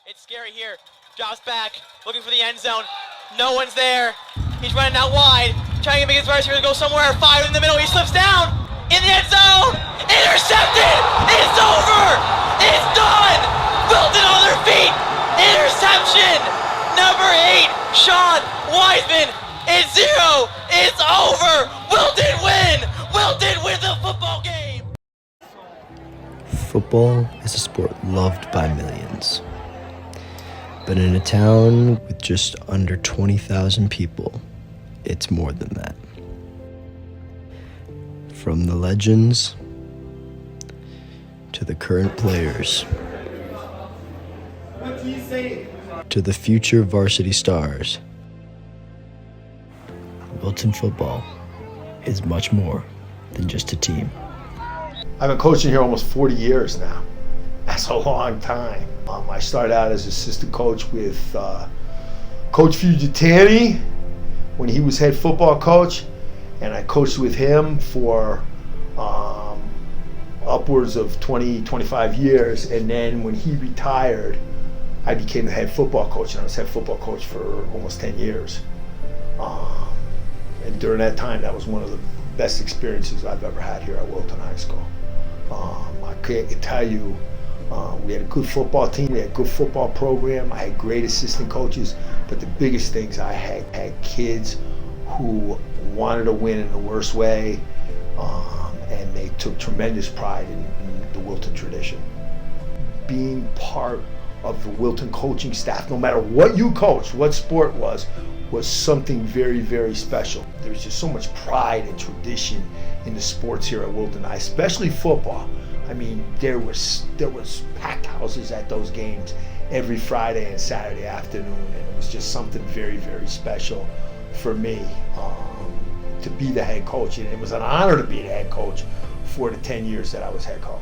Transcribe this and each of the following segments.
It's scary here. Drops back, looking for the end zone. No one's there. He's running out wide, trying to make his receiver go somewhere. 5 in the middle. He slips down in the end zone. Intercepted. It's over. It's done. Wilton on their feet. Interception. Number 8, Sean Wiseman. It's 0. It's over. Wilton win. Wilton wins the football game. Football is a sport loved by millions. But in a town with just under 20,000 people, it's more than that. From the legends to the current players to the future varsity stars, Wilton football is much more than just a team. I've been coaching here almost 40 years now. That's a long time. I started out as assistant coach with Coach Fugitani when he was head football coach, and I coached with him for upwards of 20, 25 years, and then when he retired, I became the head football coach, and I was head football coach for almost 10 years. And during that time, that was one of the best experiences I've ever had here at Wilton High School. I can tell you, we had a good football team, we had a good football program, I had great assistant coaches, but the biggest things I had kids who wanted to win in the worst way, and they took tremendous pride in the Wilton tradition. Being part of the Wilton coaching staff, no matter what you coached, what sport was something very, very special. There was just so much pride and tradition in the sports here at Wilton, especially football. I mean, there was packed houses at those games every Friday and Saturday afternoon, and it was just something very, very special for me to be the head coach. And it was an honor to be the head coach for the 10 years that I was head coach.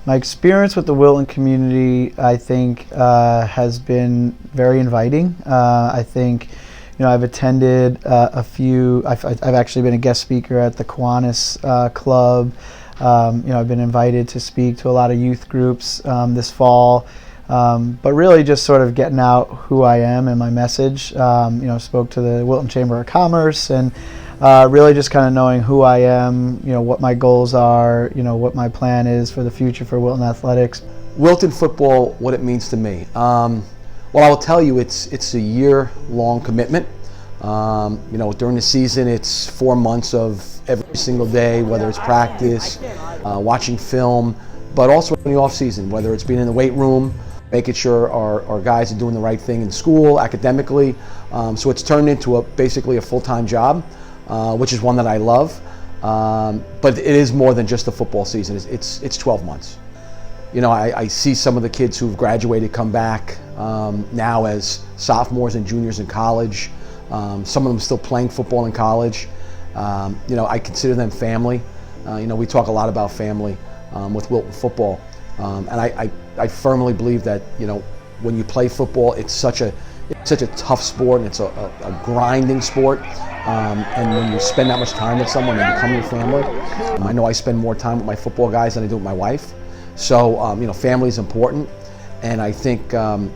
My experience with the Wilton community, I think, has been very inviting. I think, I've attended a few. I've actually been a guest speaker at the Kiwanis Club. I've been invited to speak to a lot of youth groups this fall. But really, just sort of getting out who I am and my message. Spoke to the Wilton Chamber of Commerce and. Really just kind of knowing who I am, what my goals are, what my plan is for the future for Wilton Athletics. Wilton football, what it means to me. Well, I will tell you, it's a year-long commitment. During the season, it's 4 months of every single day, whether it's practice, watching film, but also in the off-season, whether it's being in the weight room, making sure our guys are doing the right thing in school, academically. So it's turned into basically a full-time job. Which is one that I love, but it is more than just the football season. It's 12 months. I see some of the kids who've graduated come back now as sophomores and juniors in college. Some of them still playing football in college. I consider them family. We talk a lot about family with Wilton football, and I firmly believe that when you play football, it's such a tough sport, and it's a grinding sport. And when you spend that much time with someone and become your family, I know I spend more time with my football guys than I do with my wife. So, family is important. And I think one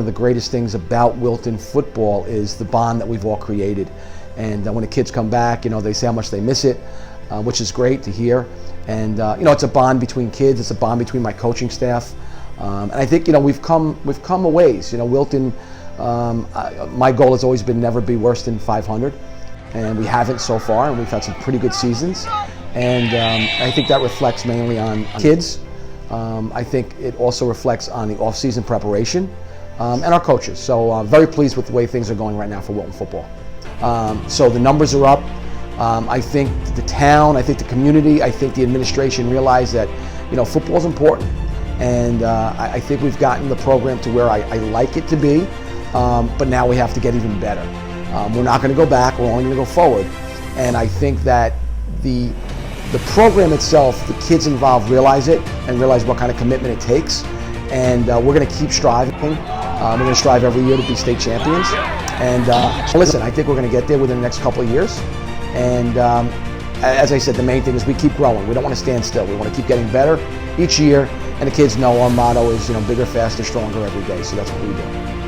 of the greatest things about Wilton football is the bond that we've all created. And when the kids come back, they say how much they miss it, which is great to hear. And it's a bond between kids. It's a bond between my coaching staff. And I think we've come a ways. Wilton. My goal has always been never be worse than 500, and we haven't so far, and we've had some pretty good seasons. And I think that reflects mainly on kids. I think it also reflects on the off-season preparation and our coaches. So I'm very pleased with the way things are going right now for Wilton football. So the numbers are up. I think the town, I think the community, I think the administration realize that football is important, and I think we've gotten the program to where I like it to be. But now we have to get even better. We're not going to go back, we're only going to go forward. And I think that the program itself, the kids involved realize it and realize what kind of commitment it takes. And we're going to keep striving. We're going to strive every year to be state champions. And listen, I think we're going to get there within the next couple of years. And as I said, the main thing is we keep growing. We don't want to stand still. We want to keep getting better each year. And the kids know our motto is, bigger, faster, stronger every day. So that's what we do.